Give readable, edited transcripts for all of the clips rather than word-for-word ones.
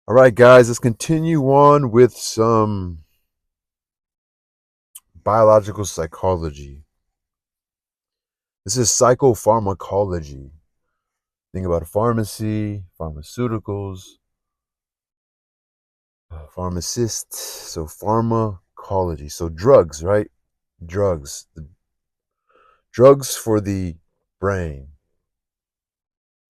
All right, guys, let's continue on with some biological psychology. This is psychopharmacology. Think about pharmacy, pharmaceuticals, pharmacists. So pharmacology. So drugs, right? Drugs. The drugs for the brain.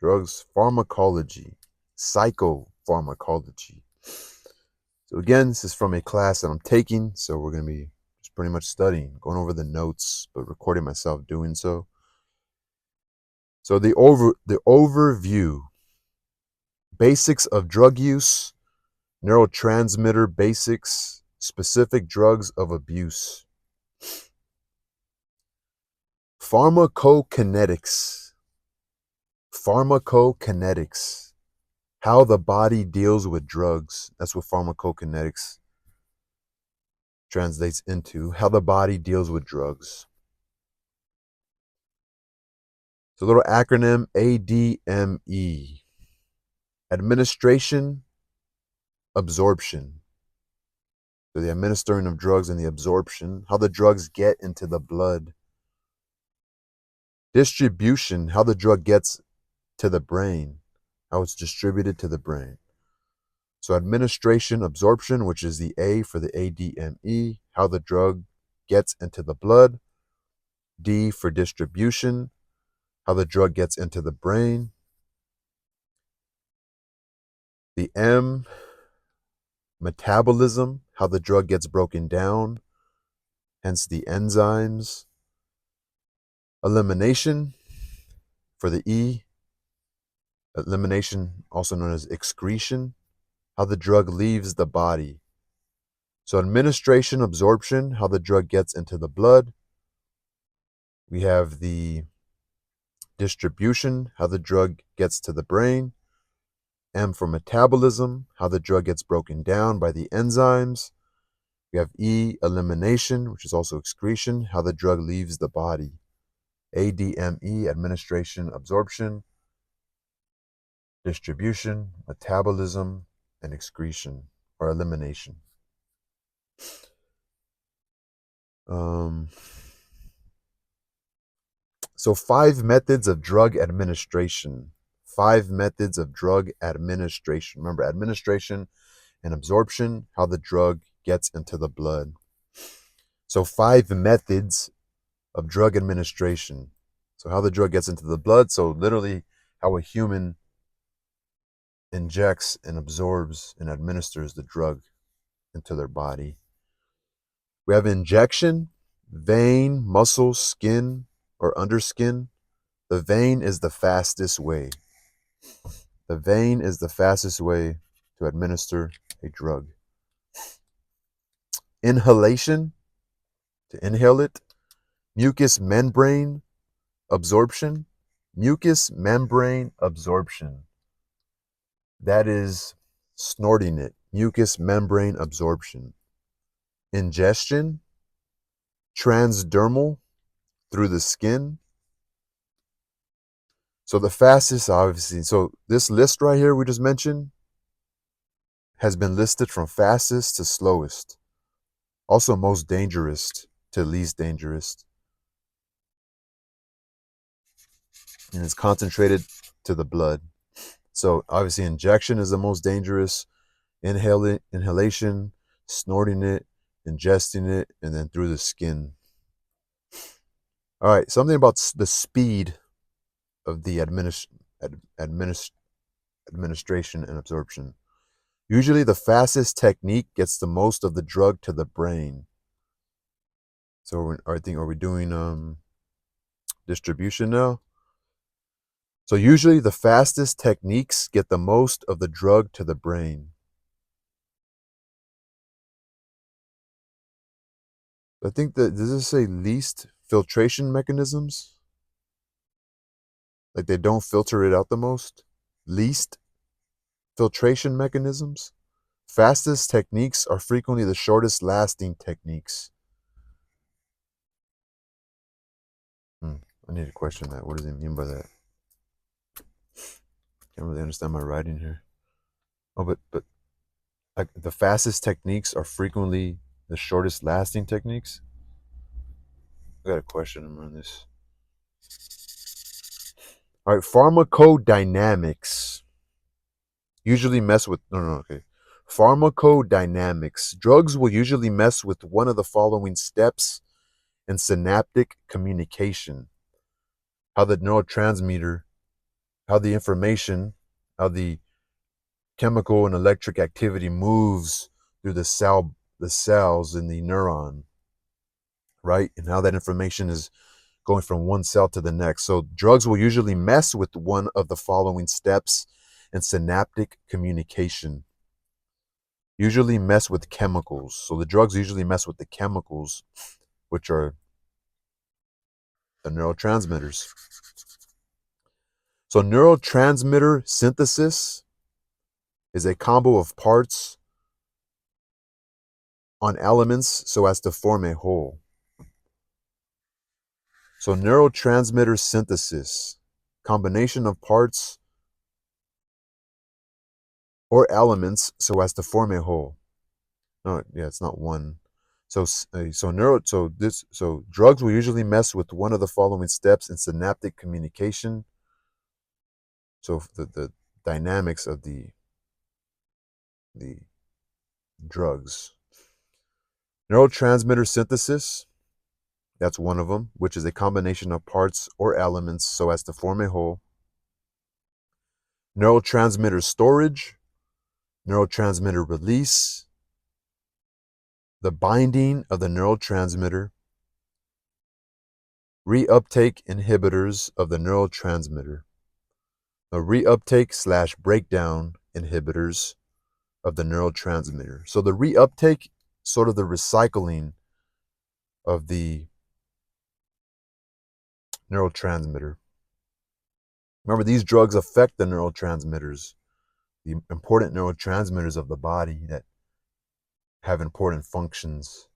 Drugs, pharmacology, psychopharmacology. So again, this is from a class that I'm taking. So we're going to be just pretty much studying, going over the notes, but recording myself doing so. So the overview, basics of drug use, neurotransmitter basics, specific drugs of abuse, pharmacokinetics, pharmacokinetics, how the body deals with drugs. That's what pharmacokinetics translates into, how the body deals with drugs. So a little acronym ADME, administration, absorption. So the administering of drugs and the absorption, how the drugs get into the blood. Distribution, how the drug gets to the brain, how it's distributed to the brain. So administration, absorption, which is the A for the ADME, how the drug gets into the blood. D for distribution, how the drug gets into the brain. The M, metabolism, how the drug gets broken down, hence the enzymes. Elimination for the E, elimination also known as excretion, how the drug leaves the body. So administration, absorption, how the drug gets into the blood. We have the distribution, how the drug gets to the brain. M for metabolism, how the drug gets broken down by the enzymes. We have E, elimination, which is also excretion, how the drug leaves the body. ADME, administration, absorption, distribution, metabolism, and excretion or elimination. So 5 methods of drug administration. 5 methods of drug administration. Remember, administration and absorption, how the drug gets into the blood. So 5 methods of drug administration. So how the drug gets into the blood. So literally how a human injects and absorbs and administers the drug into their body. We have injection, vein, muscle, skin, or underskin. The vein is the fastest way. The vein is the fastest way to administer a drug. Inhalation, to inhale it. Mucous membrane absorption. Mucous membrane absorption. That is snorting it. Mucous membrane absorption. Ingestion, transdermal, through the skin. So the fastest, obviously, so this list right here we just mentioned has been listed from fastest to slowest. Also most dangerous to least dangerous. And it's concentrated to the blood. So obviously injection is the most dangerous. Inhalation, snorting it, ingesting it, and then through the skin. All right, something about the speed of the administration and absorption. Usually the fastest technique gets the most of the drug to the brain. So are we doing distribution now? So usually the fastest techniques get the most of the drug to the brain. I think that, does this say least filtration mechanisms? Like they don't filter it out the most? Least filtration mechanisms? Fastest techniques are frequently the shortest lasting techniques. I need to question that. What does it mean by that? Can't really understand my writing here. Oh, but Like the fastest techniques are frequently the shortest lasting techniques. I got a question on this. All right, pharmacodynamics usually mess with no, okay. Pharmacodynamics. Drugs will usually mess with one of the following steps in synaptic communication. How the neurotransmitter, how the information, how the chemical and electric activity moves through the cells in the neuron, right? And how that information is going from one cell to the next. So drugs will usually mess with one of the following steps in synaptic communication. Usually mess with chemicals. So the drugs usually mess with the chemicals, which are the neurotransmitters. So neurotransmitter synthesis is a combo of parts on elements so as to form a whole. So neurotransmitter synthesis, combination of parts or elements so as to form a whole. No, yeah, it's not one. So drugs will usually mess with one of the following steps in synaptic communication. So the dynamics of the drugs. Neurotransmitter synthesis, that's one of them, which is a combination of parts or elements so as to form a whole. Neurotransmitter storage, neurotransmitter release, the binding of the neurotransmitter, reuptake inhibitors of the neurotransmitter, the reuptake/breakdown inhibitors of the neurotransmitter. So the reuptake, sort of the recycling of the neurotransmitter. Remember, these drugs affect the neurotransmitters, the important neurotransmitters of the body that have important functions.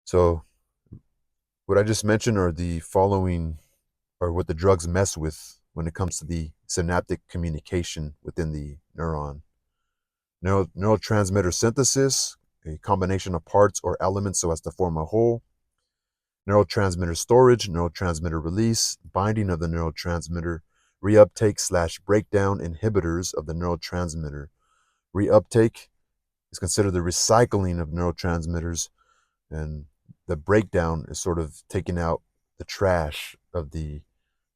So what I just mentioned are the following, or what the drugs mess with when it comes to the synaptic communication within the neuron. Neurotransmitter synthesis, a combination of parts or elements so as to form a whole. Neurotransmitter storage, neurotransmitter release, binding of the neurotransmitter, reuptake/breakdown inhibitors of the neurotransmitter. Reuptake is considered the recycling of neurotransmitters, and the breakdown is sort of taking out the trash of the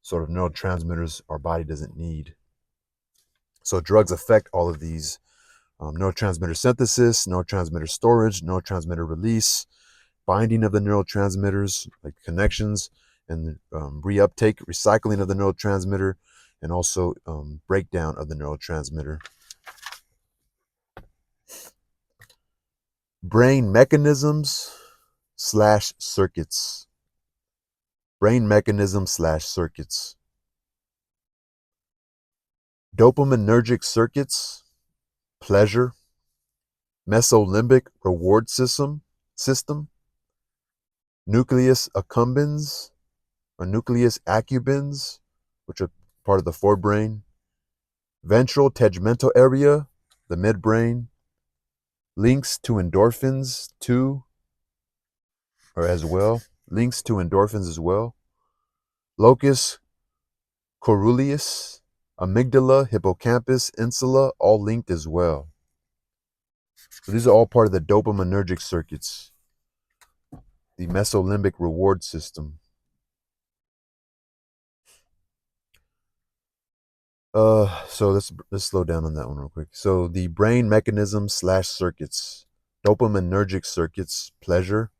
sort of neurotransmitters our body doesn't need. So drugs affect all of these: neurotransmitter synthesis, neurotransmitter storage, neurotransmitter release, binding of the neurotransmitters, like connections, and reuptake, recycling of the neurotransmitter, and also breakdown of the neurotransmitter. Brain mechanisms/circuits. Brain mechanisms/circuits. Dopaminergic circuits, pleasure, mesolimbic reward system, nucleus accumbens or nucleus accumbens, which are part of the forebrain, ventral tegmental area, the midbrain, links to endorphins too, or as well, links to endorphins as well, locus coeruleus, amygdala, hippocampus, insula, all linked as well. So these are all part of the dopaminergic circuits, the mesolimbic reward system. So let's slow down on that one real quick. So the brain mechanism/circuits, dopaminergic circuits, pleasure.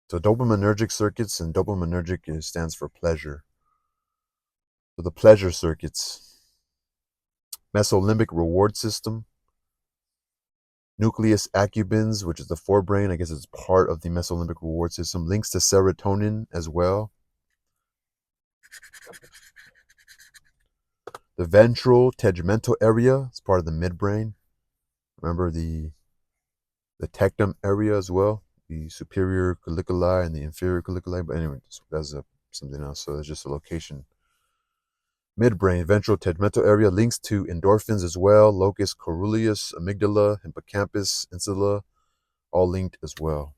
So dopaminergic circuits, and dopaminergic stands for pleasure. So the pleasure circuits, mesolimbic reward system, nucleus accumbens, which is the forebrain, I guess it's part of the mesolimbic reward system, links to serotonin as well. The ventral tegmental area is part of the midbrain. Remember the tectum area as well, the superior colliculi and the inferior colliculi. But anyway, that's something else. So it's just a location. midbrain, ventral tegmental area, links to endorphins as well, locus coeruleus, amygdala, hippocampus, insula, all linked as well.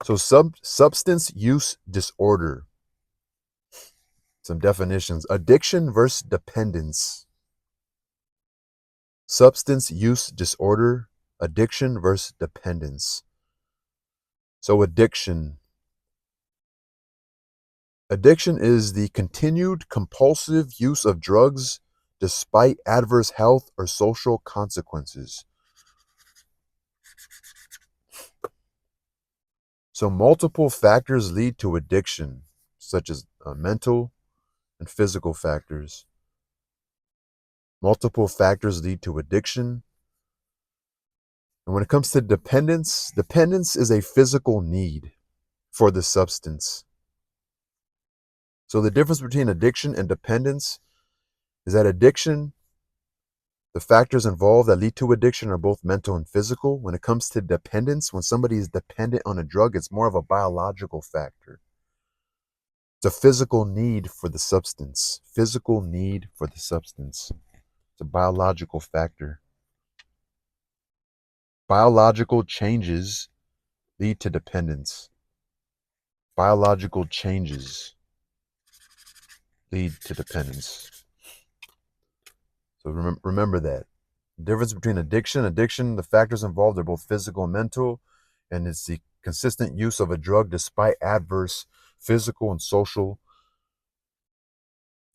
So substance use disorder. Some definitions. Addiction versus dependence. Substance use disorder, addiction versus dependence. So addiction. Addiction is the continued compulsive use of drugs despite adverse health or social consequences. So multiple factors lead to addiction, such as mental and physical factors. Multiple factors lead to addiction. And when it comes to dependence, dependence is a physical need for the substance. So the difference between addiction and dependence is that addiction, the factors involved that lead to addiction are both mental and physical. When it comes to dependence, when somebody is dependent on a drug, it's more of a biological factor. It's a physical need for the substance. Physical need for the substance. It's a biological factor. Biological changes lead to dependence. Biological changes lead to dependence. So remember that. The difference between addiction, the factors involved are both physical and mental, and it's the consistent use of a drug despite adverse physical and social,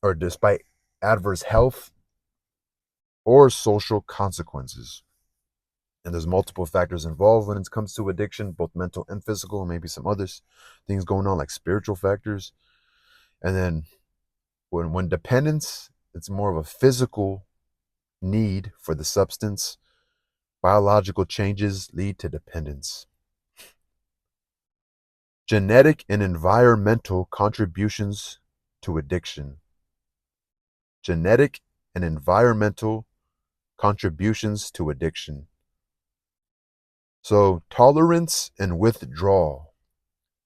or despite adverse health or social consequences. And there's multiple factors involved when it comes to addiction, both mental and physical, and maybe some other things going on like spiritual factors. And then when dependence, it's more of a physical need for the substance. Biological changes lead to dependence. Genetic and environmental contributions to addiction. Genetic and environmental contributions to addiction. So tolerance and withdrawal.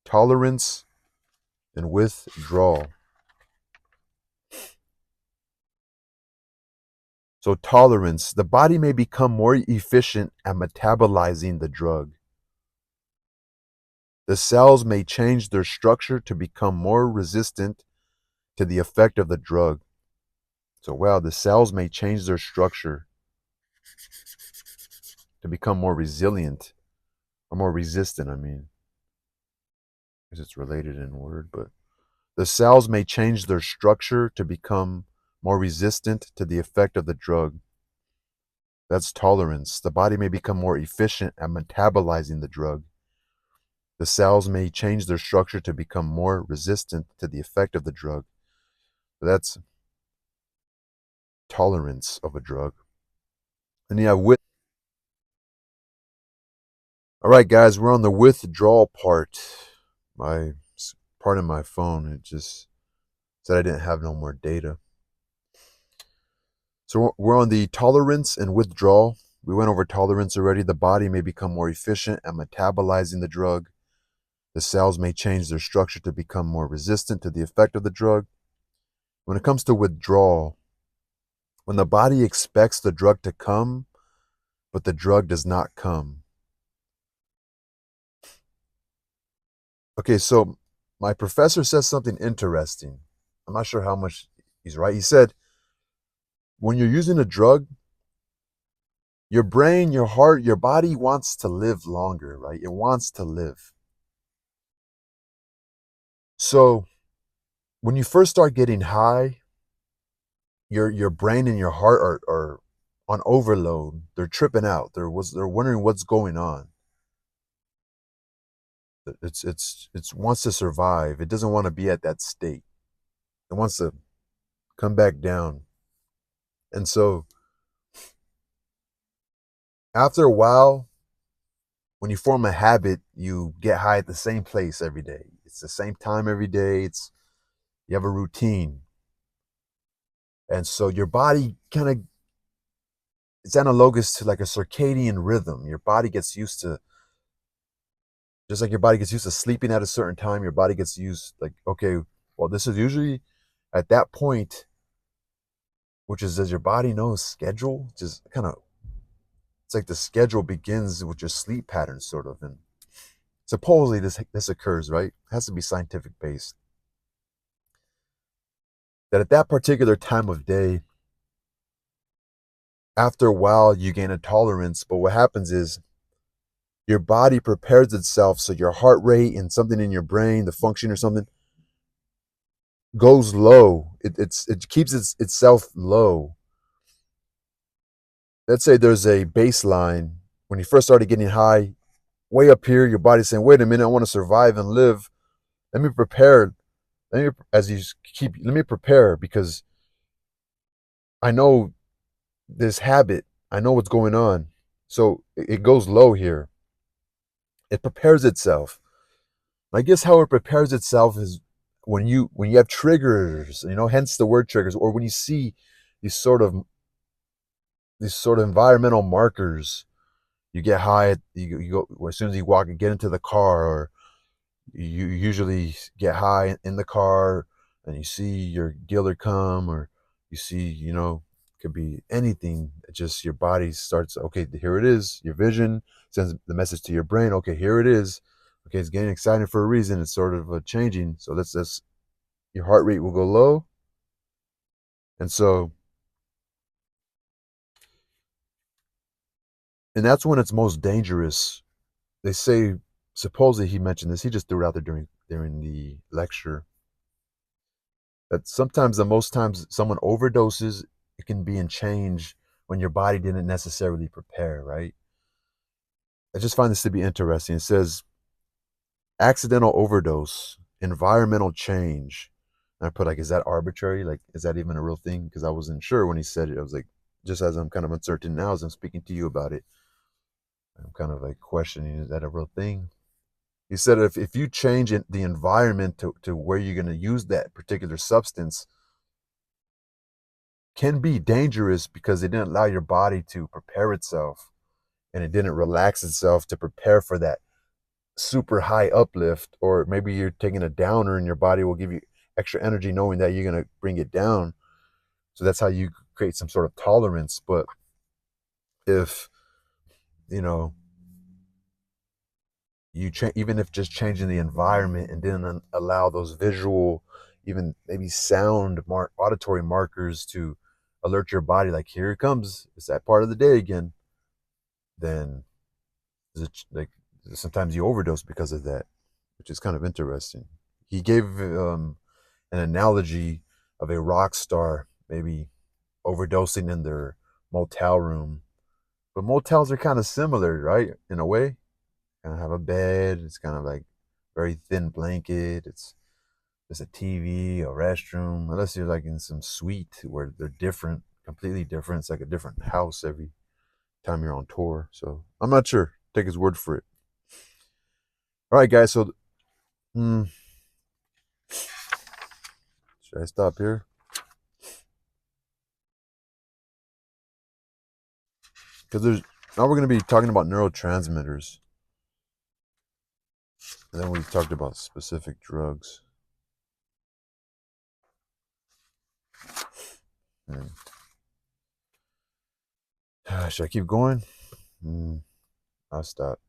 Tolerance and withdrawal. So tolerance, the body may become more efficient at metabolizing the drug. The cells may change their structure to become more resistant to the effect of the drug. So wow, the cells may change their structure to become more resilient, or more resistant, I mean. Because it's related in word, but the cells may change their structure to become more resistant to the effect of the drug. That's tolerance. The body may become more efficient at metabolizing the drug. The cells may change their structure to become more resistant to the effect of the drug. That's tolerance of a drug. And you have all right, guys, we're on the withdrawal part. My part of my phone, it just said I didn't have no more data. So we're on the tolerance and withdrawal. We went over tolerance already. The body may become more efficient at metabolizing the drug. The cells may change their structure to become more resistant to the effect of the drug. When it comes to withdrawal, when the body expects the drug to come, but the drug does not come. Okay, so my professor says something interesting. I'm not sure how much he's right. He said, when you're using a drug, your brain, your heart, your body wants to live longer, right? It wants to live. So when you first start getting high, your brain and your heart are on overload. They're tripping out. They're wondering what's going on. It's wants to survive. It doesn't want to be at that state. It wants to come back down. And so after a while, when you form a habit, you get high at the same place every day. It's the same time every day. You have a routine. And so your body kind of, it's analogous to like a circadian rhythm. Your body gets used to, just like your body gets used to sleeping at a certain time, your body gets used like, okay, Well, this is usually at that point, which is as your body knows schedule, just kind of, it's like the schedule begins with your sleep patterns, sort of. And supposedly this occurs, right? It has to be scientific based. That at that particular time of day, after a while, you gain a tolerance. But what happens is your body prepares itself so your heart rate and something in your brain, the function or something, goes low. It keeps itself low. Let's say there's a baseline when you first started getting high, way up here. Your body's saying, "Wait a minute, I want to survive and live. Let me prepare. Let me prepare because I know this habit. I know what's going on." So it goes low here. It prepares itself. I guess how it prepares itself is when you have triggers, hence the word triggers, or when you see these sort of these sort of environmental markers. You get high, you go as soon as you walk and get into the car, or you usually get high in the car and you see your dealer come, or you see, could be anything. It just your body starts, okay, here it is. Your vision sends the message to your brain, okay, here it is. Okay, it's getting excited for a reason. It's sort of changing. So that's your heart rate will go low. And so, and that's when it's most dangerous. They say, supposedly he mentioned this, he just threw it out there during the lecture, that sometimes, the most times someone overdoses, it can be in change when your body didn't necessarily prepare, right? I just find this to be interesting. It says accidental overdose, environmental change. And I put, like, is that arbitrary? Like, is that even a real thing? Because I wasn't sure when he said it. I was like, just as I'm kind of uncertain now as I'm speaking to you about it, I'm kind of like questioning, is that a real thing? He said if you change the environment to where you're going to use that particular substance, can be dangerous because it didn't allow your body to prepare itself, and it didn't relax itself to prepare for that super high uplift. Or maybe you're taking a downer and your body will give you extra energy knowing that you're going to bring it down. So that's how you create some sort of tolerance. But if, you know, even if just changing the environment and didn't allow those visual, even maybe sound, auditory markers to alert your body, like, here it comes, it's that part of the day again, then like sometimes you overdose because of that, which is kind of interesting. He gave an analogy of a rock star maybe overdosing in their motel room. But motels are kind of similar, right? In a way, kind of have a bed. It's kind of like very thin blanket. It's just a TV, a restroom, unless you're like in some suite where they're different, completely different. It's like a different house every time you're on tour. So I'm not sure. Take his word for it. All right, guys. So, should I stop here? Because now we're going to be talking about neurotransmitters, and then we talked about specific drugs. And, should I keep going? I'll stop.